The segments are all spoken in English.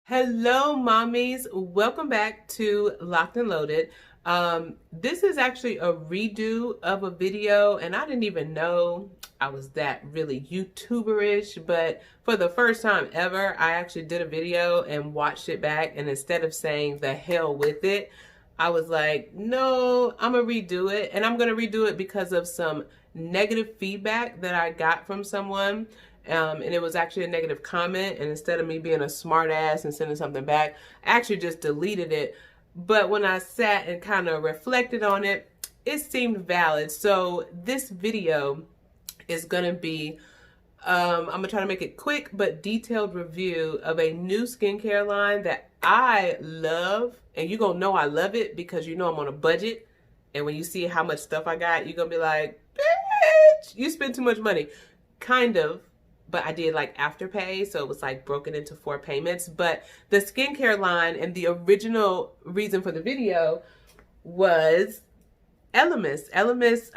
Hello, mommies. Welcome back to Locked and Loaded. This is actually a redo of a video, and I didn't even know I was that really YouTuberish, but for the first time ever, I actually did a video and watched it back, and instead of saying the hell with it, I was like, no, I'm gonna redo it, and I'm gonna redo it because of some negative feedback that I got from someone. And it was actually a negative comment, and instead of me being a smart ass and sending something back, I actually just deleted it. But when I sat and kind of reflected on it, it seemed valid. So this video is gonna be I'm gonna try to make it quick but detailed review of a new skincare line that I love, and you're gonna know I love it because you know I'm on a budget. And when you see how much stuff I got, you're gonna be like, bitch, you spend too much money. Kind of. But I did like Afterpay, so it was like broken into 4 payments. But the skincare line and the original reason for the video was Elemis. Elemis,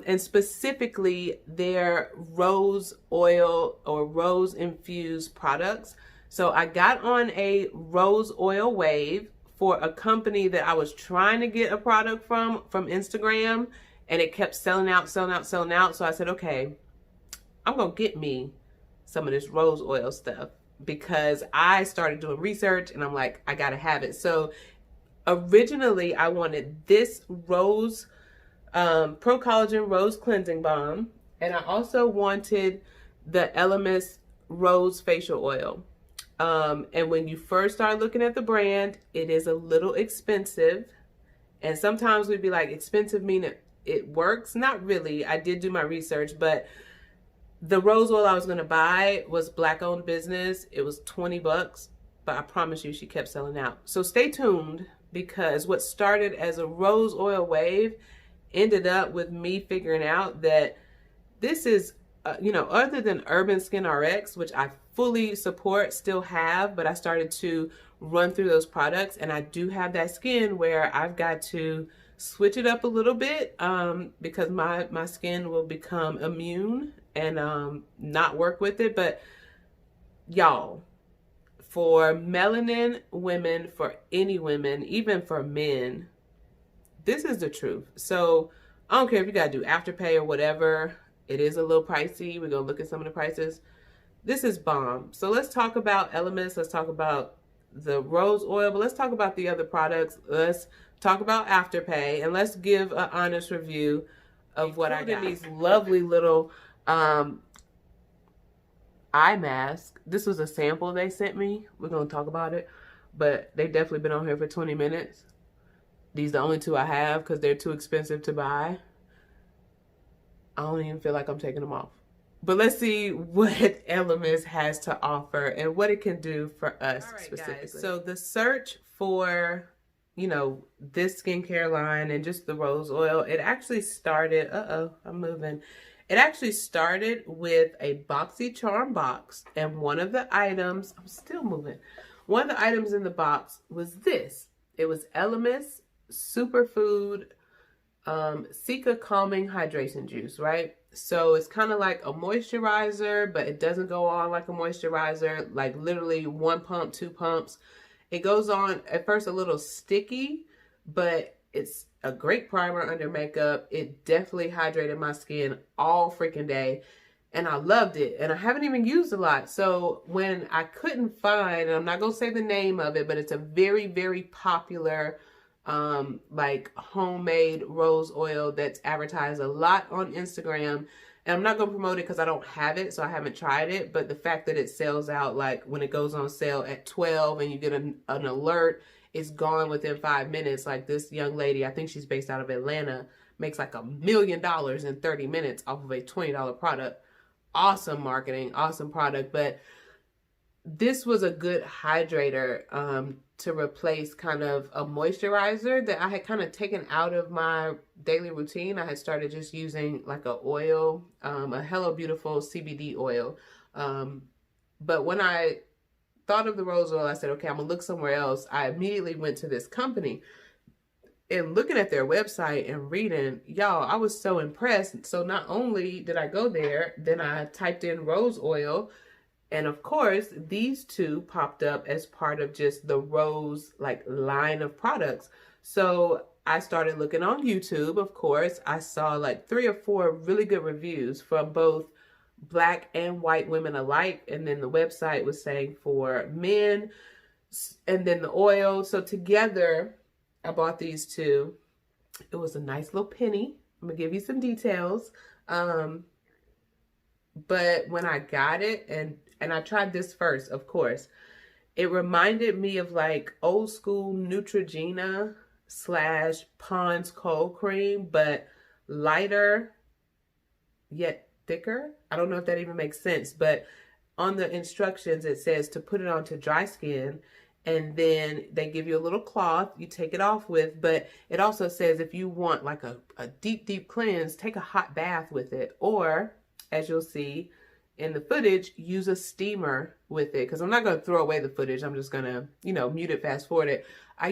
and specifically their rose oil or rose infused products. So I got on a rose oil wave for a company that I was trying to get a product from Instagram, and it kept selling out. So I said, okay, I'm gonna get me some of this rose oil stuff because I started doing research and I'm like, I gotta have it. So originally I wanted this rose pro collagen rose cleansing balm, and I also wanted the Elemis rose facial oil. And when you first start looking at the brand, it is a little expensive, and sometimes we'd be like, expensive meaning it works? Not really. I did do my research, but the rose oil I was going to buy was black-owned business. It was 20 bucks, but I promise you she kept selling out. So stay tuned, because what started as a rose oil wave ended up with me figuring out that this is, other than Urban Skin RX, which I fully support, still have, but I started to run through those products, and I do have that skin where I've got to switch it up a little bit because my skin will become immune and not work with it. But y'all, for melanin women, for any women, even for men, this is the truth. So I don't care if you gotta do Afterpay or whatever. It is a little pricey. We're gonna look at some of the prices. This is bomb. So let's talk about Elemis. Let's talk about the rose oil, but let's talk about the other products. Let's talk about Afterpay, and let's give an honest review of what I got. These lovely little eye mask. This was a sample they sent me. We're gonna talk about it, but they definitely been on here for 20 minutes. These are the only 2 I have because they're too expensive to buy. I don't even feel like I'm taking them off. But let's see what Elemis has to offer and what it can do for us specifically. Guys, so the search for, this skincare line and just the rose oil, it actually started, It actually started with a BoxyCharm box, and one of the items, one of the items in the box was this. It was Elemis Superfood Cica Calming Hydration Juice, right? So it's kind of like a moisturizer, but it doesn't go on like a moisturizer, like literally 1 pump, 2 pumps. It goes on at first a little sticky, but it's a great primer under makeup. It definitely hydrated my skin all freaking day, and I loved it. And I haven't even used a lot. So when I couldn't find, and I'm not gonna say the name of it, but it's a very, very popular like homemade rose oil that's advertised a lot on Instagram. And I'm not gonna promote it because I don't have it, so I haven't tried it. But the fact that it sells out, like when it goes on sale at 12 and you get an alert, it's gone within 5 minutes. Like this young lady, I think she's based out of Atlanta, makes like $1 million in 30 minutes off of a $20 product. Awesome marketing, awesome product. But this was a good hydrator to replace kind of a moisturizer that I had kind of taken out of my daily routine. I had started just using like a oil, a Hello Beautiful CBD oil. But when I thought of the rose oil, I said, okay, I'm gonna look somewhere else. I immediately went to this company, and looking at their website and reading, y'all, I was so impressed. So not only did I go there, then I typed in rose oil, And of course, these two popped up as part of just the Rose like line of products. So I started looking on YouTube. Of course, I saw like 3 or 4 really good reviews from both Black and white women alike. And then the website was saying for men, and then the oil. So together, I bought these two. It was a nice little penny. I'm gonna give you some details. But when I got it, and I tried this first, of course, it reminded me of like old school Neutrogena / Pond's cold cream, but lighter yet thicker. I don't know if that even makes sense, but on the instructions it says to put it onto dry skin, and then they give you a little cloth you take it off with, but it also says if you want like a deep cleanse, take a hot bath with it, or as you'll see in the footage, use a steamer with it, because I'm not going to throw away the footage. I'm just going to, you know, mute it, fast forward it. I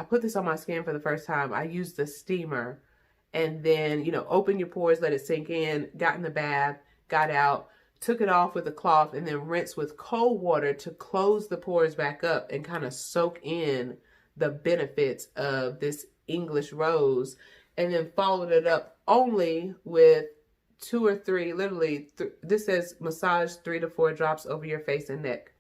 put this on my skin for the first time. I used the steamer, and then, you know, open your pores, let it sink in, got in the bath, got out, took it off with a cloth, and then rinse with cold water to close the pores back up and kind of soak in the benefits of this English rose, and then followed it up only with 2 or 3, literally, this says massage 3 to 4 drops over your face and neck.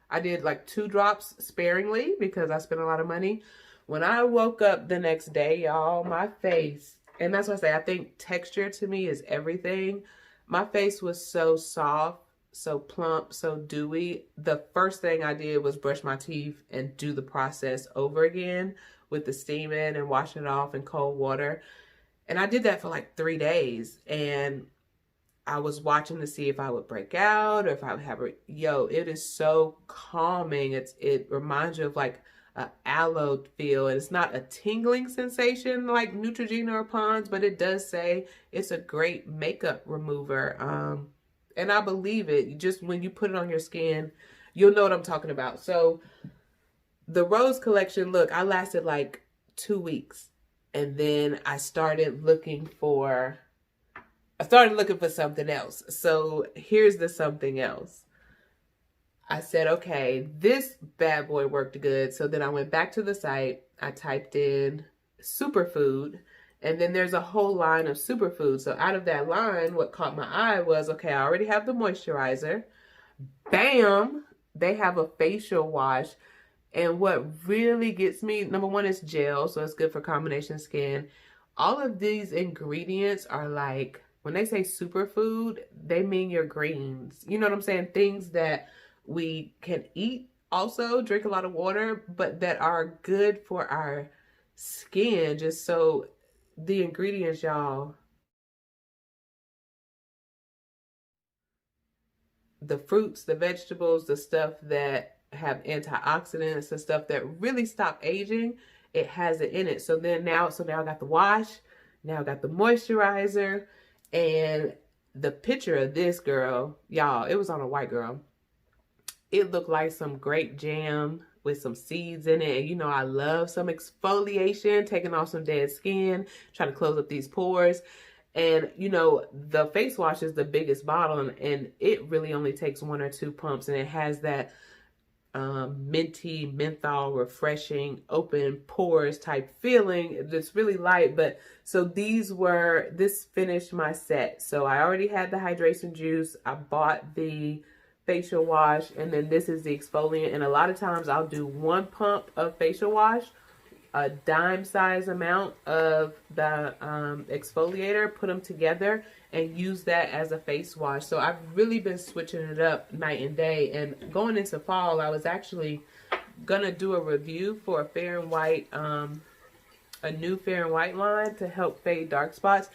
I did like 2 drops sparingly because I spent a lot of money. When I woke up the next day, y'all, my face, and that's why I say I think texture to me is everything. My face was so soft, so plump, so dewy. The first thing I did was brush my teeth and do the process over again with the steaming and washing it off in cold water. And I did that for like 3 days, and I was watching to see if I would break out or if I would have it is so calming. It reminds you of like an aloe feel, and it's not a tingling sensation like Neutrogena or Pond's, but it does say it's a great makeup remover. And I believe it. Just when you put it on your skin, you'll know what I'm talking about. So the Rose collection, look, I lasted like 2 weeks. And then I started looking for something else. So here's the something else. I said, okay, this bad boy worked good. So then I went back to the site. I typed in superfood, and then there's a whole line of superfoods. So out of that line, what caught my eye was, okay, I already have the moisturizer. Bam! They have a facial wash. And what really gets me, number one, is gel, so it's good for combination skin. All of these ingredients are like, when they say superfood, they mean your greens. You know what I'm saying? Things that we can eat, also drink a lot of water, but that are good for our skin. Just so the ingredients, y'all, the fruits, the vegetables, the stuff that have antioxidants and stuff that really stop aging, it has it in it. So now I got the wash, now I got the moisturizer, and the picture of this girl, y'all, it was on a white girl. It looked like some grape jam with some seeds in it. And you know, I love some exfoliation, taking off some dead skin, trying to close up these pores. And you know, the face wash is the biggest bottle, and it really only takes 1 or 2 pumps, and it has that minty, menthol, refreshing, open pores type feeling. It's really light. But so this finished my set. So I already had the hydration juice. I bought the facial wash, and then this is the exfoliant. And a lot of times I'll do 1 pump of facial wash, a dime size amount of the exfoliator, put them together and use that as a face wash. So I've really been switching it up night and day. And going into fall, I was actually gonna do a review for a Fair and White, a new Fair and White line to help fade dark spots,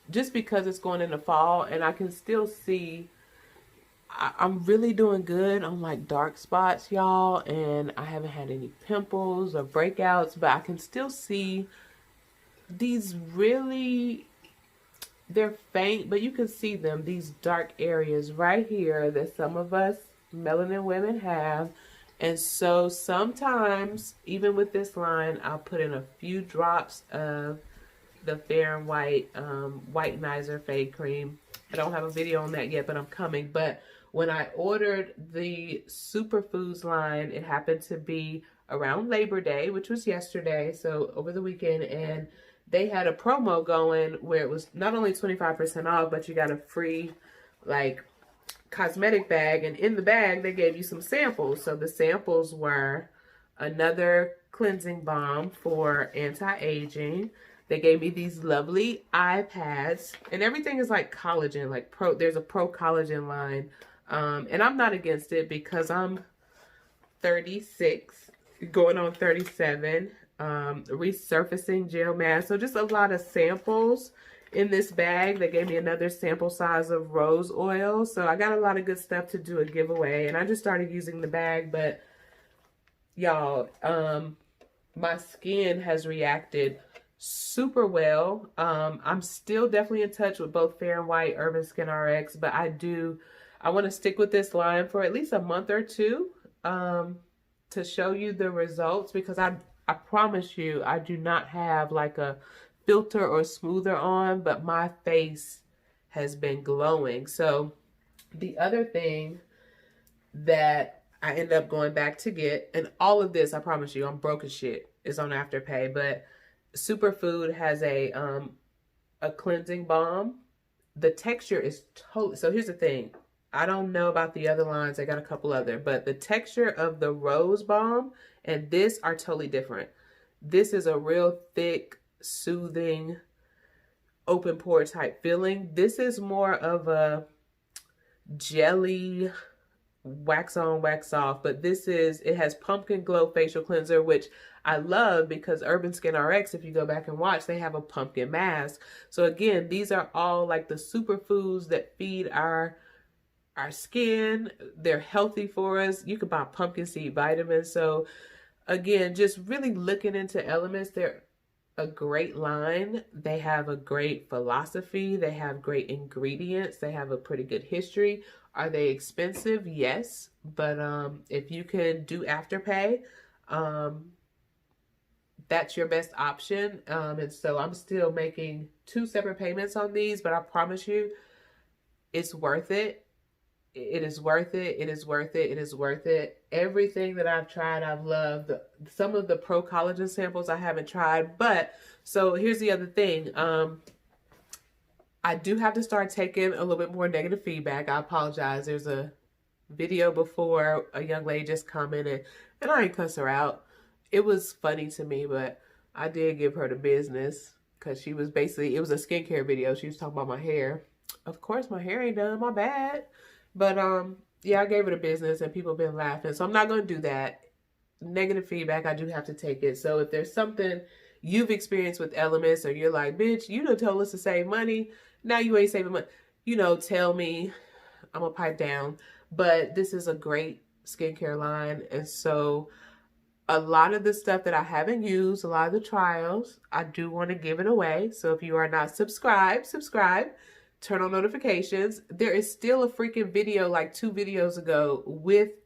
just because it's going into fall and I can still see I'm really doing good on like dark spots, y'all, and I haven't had any pimples or breakouts, but I can still see these really, they're faint, but you can see them, these dark areas right here that some of us melanin women have. And so sometimes, even with this line, I'll put in a few drops of the Fair and White Whitenizer Fade Cream. I don't have a video on that yet, but I'm coming. But When I ordered the superfoods line, it happened to be around Labor Day, which was yesterday, so over the weekend, and they had a promo going where it was not only 25% off, but you got a free like cosmetic bag, and in the bag they gave you some samples. So the samples were another cleansing balm for anti-aging. They gave me these lovely eye pads, and everything is like collagen, like there's a pro collagen line, and I'm not against it because I'm 36 going on 37. Resurfacing gel mask. So just a lot of samples in this bag. They gave me another sample size of rose oil. So I got a lot of good stuff to do a giveaway, and I just started using the bag. But y'all, my skin has reacted super well. I'm still definitely in touch with both Fair and White, Urban Skin RX, but I want to stick with this line for at least a month or two to show you the results, because I promise you, I do not have like a filter or smoother on, but my face has been glowing. So the other thing that I end up going back to get, and all of this, I promise you, I'm broke as shit, is on Afterpay, but Superfood has a cleansing balm. The texture is totally, so here's the thing. I don't know about the other lines. I got a couple other, but the texture of the rose balm and this are totally different. This is a real thick, soothing, open pore type feeling. This is more of a jelly, wax on, wax off, but it has pumpkin glow facial cleanser, which I love because Urban Skin RX, if you go back and watch, they have a pumpkin mask. So again, these are all like the superfoods that feed our skin. They're healthy for us. You can buy pumpkin seed vitamins. So again, just really looking into Elemis. They're a great line. They have a great philosophy. They have great ingredients. They have a pretty good history. Are they expensive? Yes. But if you can do Afterpay, that's your best option. And so I'm still making 2 separate payments on these, but I promise you, it's worth it. It is worth it. It is worth it. It is worth it. Everything that I've tried, I've loved. Some of the pro collagen samples I haven't tried. But so here's the other thing. I do have to start taking a little bit more negative feedback. I apologize. There's a video before a young lady just commented, and I ain't cuss her out. It was funny to me, but I did give her the business because she was basically, it was a skincare video. She was talking about my hair. Of course, my hair ain't done. My bad. But yeah, I gave her the business and people have been laughing. So I'm not going to do that. Negative feedback, I do have to take it. So if there's something you've experienced with Elemis, or you're like, bitch, you done told us to save money. Now you ain't saving money. You know, tell me. I'm going to pipe down. But this is a great skincare line. And so a lot of the stuff that I haven't used, a lot of the trials, I do want to give it away. So if you are not subscribed, subscribe. Turn on notifications. There is still a freaking video like 2 videos ago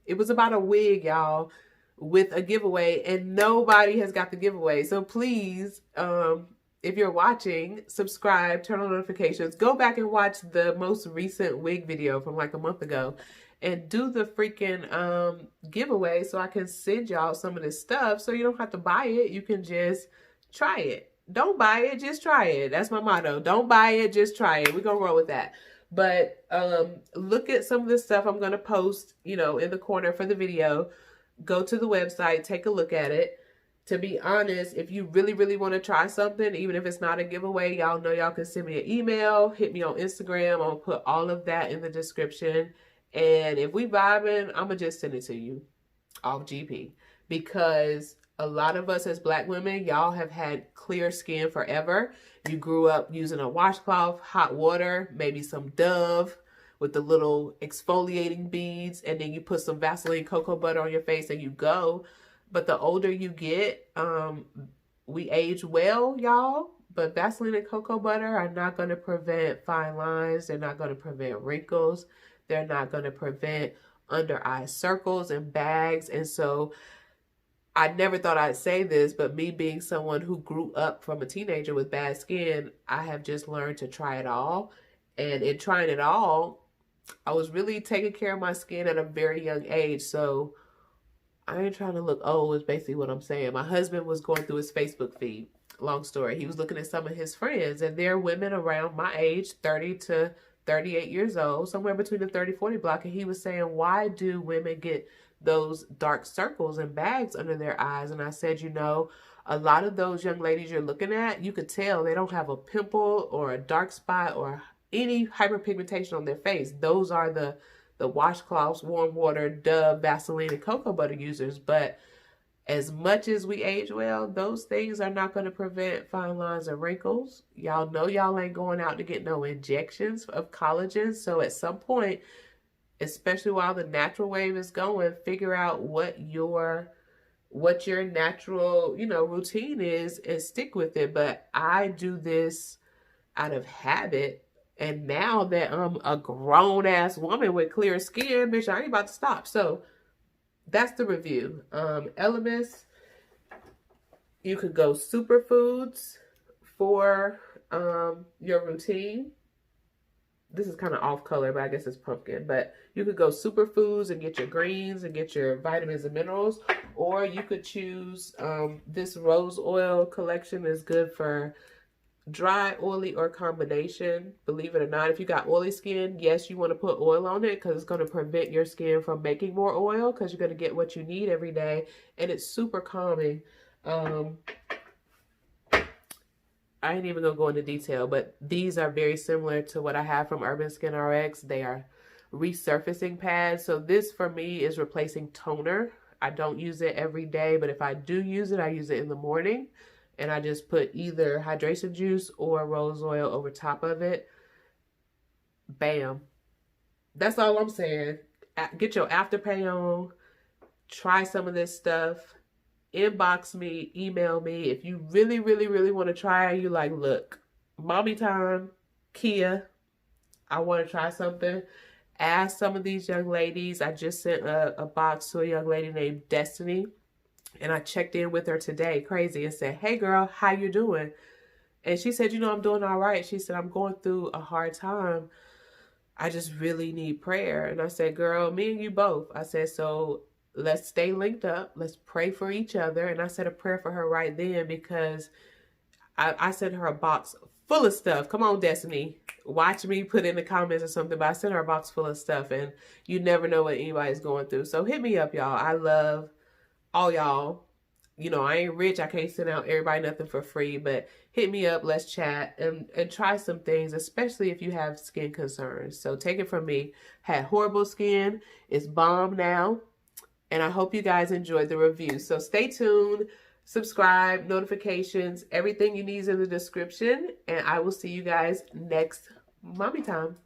it was about a wig, y'all, with a giveaway, and nobody has got the giveaway. So please, if you're watching, subscribe, turn on notifications, go back and watch the most recent wig video from like a month ago and do the freaking giveaway so I can send y'all some of this stuff so you don't have to buy it. You can just try it. Don't buy it, just try it. That's my motto. Don't buy it, just try it. We're going to roll with that. But look at some of the stuff I'm going to post, you know, in the corner for the video. Go to the website, take a look at it. To be honest, if you really, really want to try something, even if it's not a giveaway, y'all know y'all can send me an email, hit me on Instagram. I'm going to put all of that in the description. And if we vibing, I'm going to just send it to you off GP. Because a lot of us as Black women, y'all have had clear skin forever. You grew up using a washcloth, hot water, maybe some Dove with the little exfoliating beads, and then you put some Vaseline cocoa butter on your face and you go. But the older you get, we age well, y'all. But Vaseline and cocoa butter are not going to prevent fine lines. They're not going to prevent wrinkles. They're not going to prevent under eye circles and bags. And so I never thought I'd say this, but me being someone who grew up from a teenager with bad skin, I have just learned to try it all. And in trying it all, I was really taking care of my skin at a very young age, so I ain't trying to look old is basically what I'm saying. My husband was going through his Facebook feed. Long story. He was looking at some of his friends, and they're women around my age, 30 to 38 years old, somewhere between the 30-40 block. And he was saying, why do women get those dark circles and bags under their eyes? And I said, you know, a lot of those young ladies you're looking at, you could tell they don't have a pimple or a dark spot or any hyperpigmentation on their face. Those are the washcloths, warm water, Dove, Vaseline, and cocoa butter users. But as much as we age well, those things are not going to prevent fine lines or wrinkles. Y'all know y'all ain't going out to get no injections of collagen. So at some point, especially while the natural wave is going, figure out what your natural, routine is and stick with it. But I do this out of habit. And now that I'm a grown-ass woman with clear skin, bitch, I ain't about to stop. So that's the review. Elemis, you could go superfoods for your routine. This is kind of off color, but I guess it's pumpkin. But you could go superfoods and get your greens and get your vitamins and minerals. Or you could choose this rose oil collection is good for dry, oily, or combination. Believe it or not, if you got oily skin, yes, you want to put oil on it because it's going to prevent your skin from making more oil because you're going to get what you need every day, and it's super calming. I ain't even going to go into detail, but these are very similar to what I have from Urban Skin RX. They are resurfacing pads. So this for me is replacing toner. I don't use it every day, but if I do use it, I use it in the morning. And I just put either hydration juice or rose oil over top of it. Bam. That's all I'm saying. Get your Afterpay on. Try some of this stuff. Inbox me. Email me. If you really, really, really want to try it, you like, look, mommy time, Kia, I want to try something. Ask some of these young ladies. I just sent a box to a young lady named Destiny. And I checked in with her today, crazy, and said, hey, girl, how you doing? And she said, I'm doing all right. She said, I'm going through a hard time. I just really need prayer. And I said, girl, me and you both. I said, so let's stay linked up. Let's pray for each other. And I said a prayer for her right then because I sent her a box full of stuff. Come on, Destiny. Watch me put in the comments or something. But I sent her a box full of stuff. And you never know what anybody's going through. So hit me up, y'all. I love all y'all. I ain't rich. I can't send out everybody nothing for free, but hit me up. Let's chat and try some things, especially if you have skin concerns. So take it from me. Had horrible skin. It's balm now. And I hope you guys enjoyed the review. So stay tuned. Subscribe, notifications, everything you need is in the description. And I will see you guys next mommy time.